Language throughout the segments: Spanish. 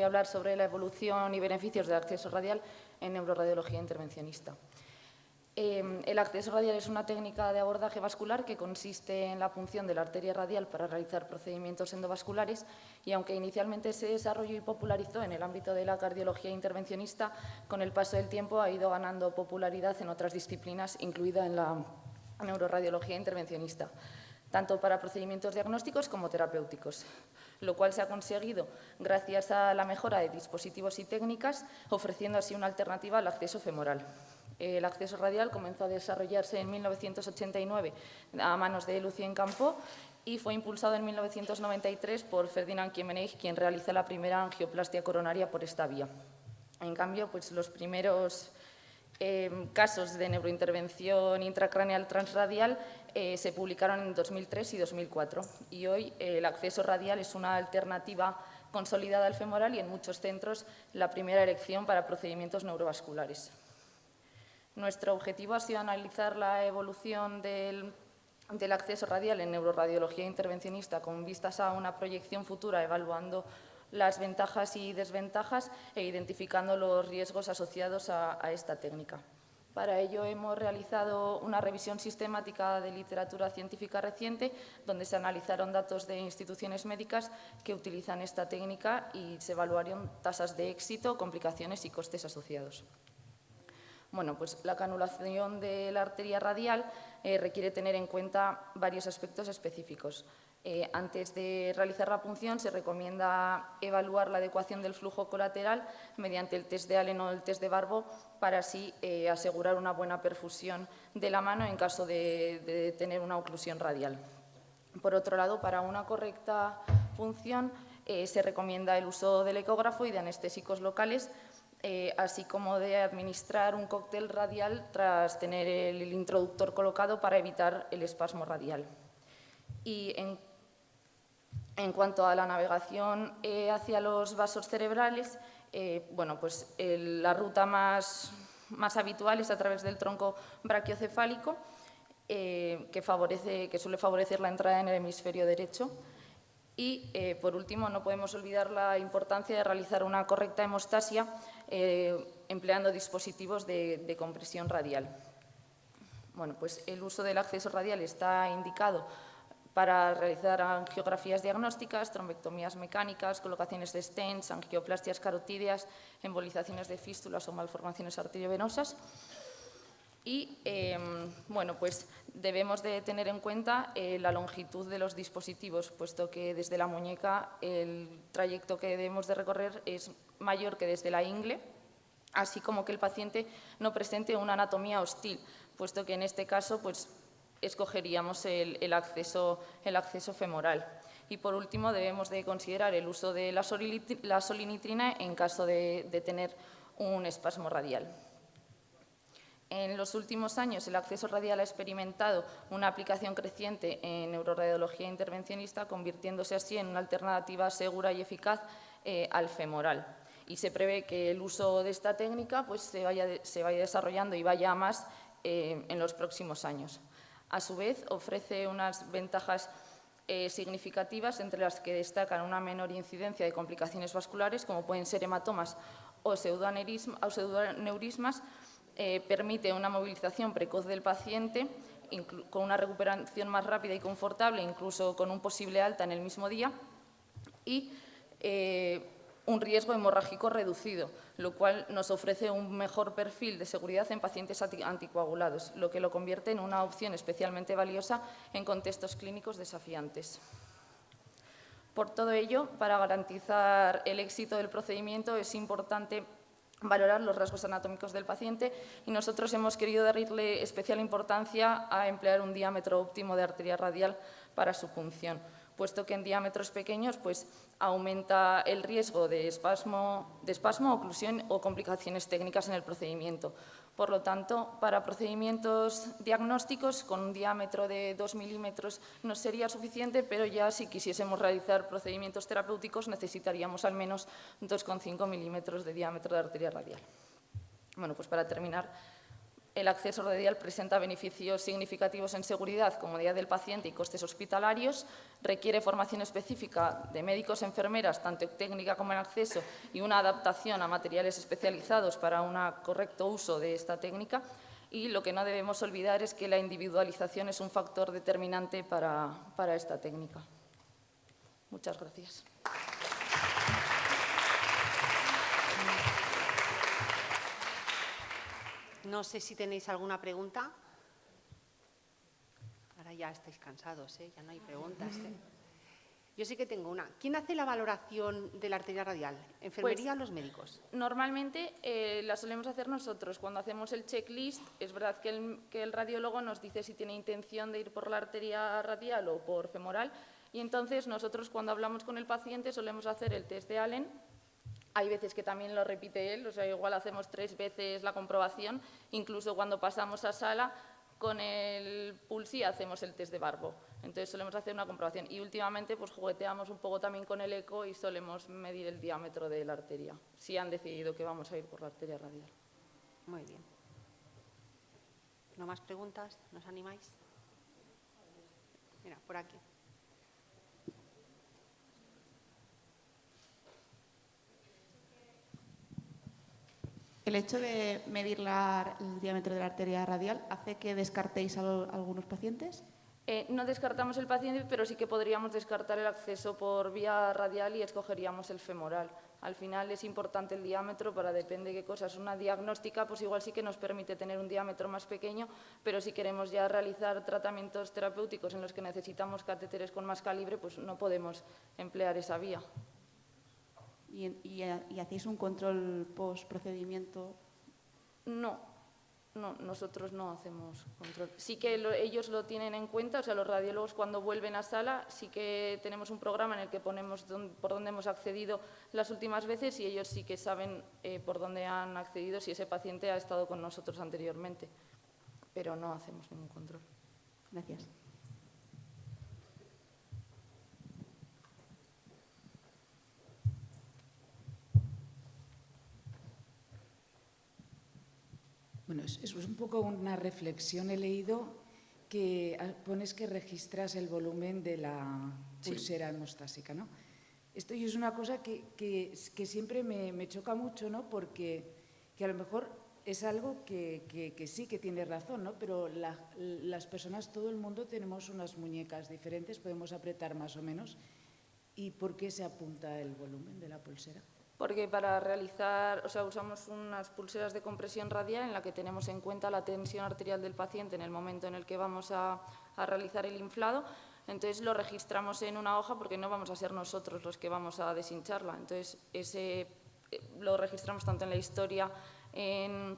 voy a hablar sobre la evolución y beneficios del acceso radial en neuroradiología intervencionista. El acceso radial es una técnica de abordaje vascular que consiste en la punción de la arteria radial para realizar procedimientos endovasculares y, aunque inicialmente se desarrolló y popularizó en el ámbito de la cardiología intervencionista, con el paso del tiempo ha ido ganando popularidad en otras disciplinas, incluida en la neuroradiología intervencionista, tanto para procedimientos diagnósticos como terapéuticos, lo cual se ha conseguido gracias a la mejora de dispositivos y técnicas, ofreciendo así una alternativa al acceso femoral. El acceso radial comenzó a desarrollarse en 1989 a manos de Lucien Campo y fue impulsado en 1993 por Ferdinand Quiemeneix, quien realiza la primera angioplastia coronaria por esta vía. En cambio, pues los primeros casos de neurointervención intracraneal transradial se publicaron en 2003 y 2004 y hoy el acceso radial es una alternativa consolidada al femoral y en muchos centros la primera elección para procedimientos neurovasculares. Nuestro objetivo ha sido analizar la evolución del acceso radial en neuroradiología intervencionista con vistas a una proyección futura, evaluando las ventajas y desventajas e identificando los riesgos asociados a esta técnica. Para ello hemos realizado una revisión sistemática de literatura científica reciente, donde se analizaron datos de instituciones médicas que utilizan esta técnica y se evaluaron tasas de éxito, complicaciones y costes asociados. Bueno, pues la canulación de la arteria radial requiere tener en cuenta varios aspectos específicos. Antes de realizar la punción se recomienda evaluar la adecuación del flujo colateral mediante el test de Allen o el test de Barbo para así asegurar una buena perfusión de la mano en caso de tener una oclusión radial. Por otro lado, para una correcta punción se recomienda el uso del ecógrafo y de anestésicos locales, así como de administrar un cóctel radial tras tener el introductor colocado para evitar el espasmo radial. Y en cuanto a la navegación hacia los vasos cerebrales, bueno, pues la ruta más habitual es a través del tronco brachiocefálico, que suele favorecer la entrada en el hemisferio derecho. Y, por último, no podemos olvidar la importancia de realizar una correcta hemostasia empleando dispositivos de compresión radial. Bueno, pues el uso del acceso radial está indicado para realizar angiografías diagnósticas, trombectomías mecánicas, colocaciones de stents, angioplastias carotídeas, embolizaciones de fístulas o malformaciones arteriovenosas. Y, bueno, pues debemos de tener en cuenta la longitud de los dispositivos, puesto que desde la muñeca el trayecto que debemos de recorrer es mayor que desde la ingle, así como que el paciente no presente una anatomía hostil, puesto que en este caso pues, escogeríamos el acceso femoral. Y, por último, debemos de considerar el uso de la solinitrina en caso de tener un espasmo radial. En los últimos años, el acceso radial ha experimentado una aplicación creciente en neuroradiología intervencionista, convirtiéndose así en una alternativa segura y eficaz al femoral. Y se prevé que el uso de esta técnica pues, se vaya desarrollando y vaya a más en los próximos años. A su vez, ofrece unas ventajas significativas, entre las que destacan una menor incidencia de complicaciones vasculares, como pueden ser hematomas o pseudoneurismas. Permite una movilización precoz del paciente con una recuperación más rápida y confortable, incluso con un posible alta en el mismo día, y un riesgo hemorrágico reducido, lo cual nos ofrece un mejor perfil de seguridad en pacientes anticoagulados, lo que lo convierte en una opción especialmente valiosa en contextos clínicos desafiantes. Por todo ello, para garantizar el éxito del procedimiento es importante valorar los rasgos anatómicos del paciente y nosotros hemos querido darle especial importancia a emplear un diámetro óptimo de arteria radial para su punción, puesto que en diámetros pequeños pues, aumenta el riesgo de espasmo, oclusión o complicaciones técnicas en el procedimiento. Por lo tanto, para procedimientos diagnósticos con un diámetro de 2 milímetros no sería suficiente, pero ya si quisiésemos realizar procedimientos terapéuticos necesitaríamos al menos 2,5 milímetros de diámetro de arteria radial. Bueno, pues para terminar, El acceso radial presenta beneficios significativos en seguridad, comodidad del paciente y costes hospitalarios. Requiere formación específica de médicos, enfermeras, tanto técnica como en acceso, y una adaptación a materiales especializados para un correcto uso de esta técnica. Y lo que no debemos olvidar es que la individualización es un factor determinante para esta técnica. Muchas gracias. No sé si tenéis alguna pregunta. Ahora ya estáis cansados, ¿eh? Ya no hay preguntas, ¿eh? Yo sí que tengo una. ¿Quién hace la valoración de la arteria radial? ¿Enfermería o los médicos? Normalmente la solemos hacer nosotros. Cuando hacemos el checklist, es verdad que el radiólogo nos dice si tiene intención de ir por la arteria radial o por femoral, y entonces nosotros, cuando hablamos con el paciente, solemos hacer el test de Allen. Hay veces que también lo repite él, o sea, igual hacemos 3 veces la comprobación, incluso cuando pasamos a sala con el Pulsi hacemos el test de Barbo. Entonces solemos hacer una comprobación y últimamente pues jugueteamos un poco también con el eco y solemos medir el diámetro de la arteria, si han decidido que vamos a ir por la arteria radial. Muy bien. ¿No más preguntas? ¿Nos animáis? Mira, por aquí. ¿El hecho de medir el diámetro de la arteria radial hace que descartéis a algunos pacientes? No descartamos el paciente, pero sí que podríamos descartar el acceso por vía radial y escogeríamos el femoral. Al final es importante el diámetro para depende de qué cosas. Una diagnóstica pues igual sí que nos permite tener un diámetro más pequeño, pero si queremos ya realizar tratamientos terapéuticos en los que necesitamos catéteres con más calibre, pues no podemos emplear esa vía. ¿Y hacéis un control post-procedimiento? No, nosotros no hacemos control. Sí que ellos lo tienen en cuenta, o sea, los radiólogos cuando vuelven a sala sí que tenemos un programa en el que ponemos por dónde hemos accedido las últimas veces y ellos sí que saben por dónde han accedido si ese paciente ha estado con nosotros anteriormente, pero no hacemos ningún control. Gracias. Bueno, es un poco una reflexión. He leído que pones que registras el volumen de la pulsera hemostásica, ¿no? Esto es una cosa que siempre me choca mucho, ¿no? Porque que a lo mejor es algo que sí que tiene razón, ¿no? Pero las personas, todo el mundo, tenemos unas muñecas diferentes, podemos apretar más o menos. ¿Y por qué se apunta el volumen de la pulsera? Porque para realizar, o sea, usamos unas pulseras de compresión radial en la que tenemos en cuenta la tensión arterial del paciente en el momento en el que vamos a realizar el inflado. Entonces lo registramos en una hoja porque no vamos a ser nosotros los que vamos a deshincharla. Entonces lo registramos tanto en la historia en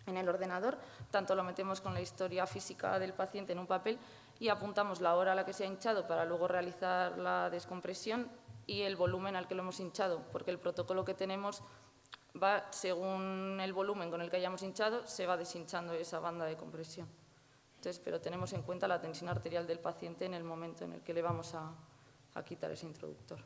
el ordenador, tanto lo metemos con la historia física del paciente en un papel y apuntamos la hora a la que se ha hinchado para luego realizar la descompresión y el volumen al que lo hemos hinchado, porque el protocolo que tenemos va según el volumen con el que hayamos hinchado, se va deshinchando esa banda de compresión. Entonces, pero tenemos en cuenta la tensión arterial del paciente en el momento en el que le vamos a quitar ese introductor.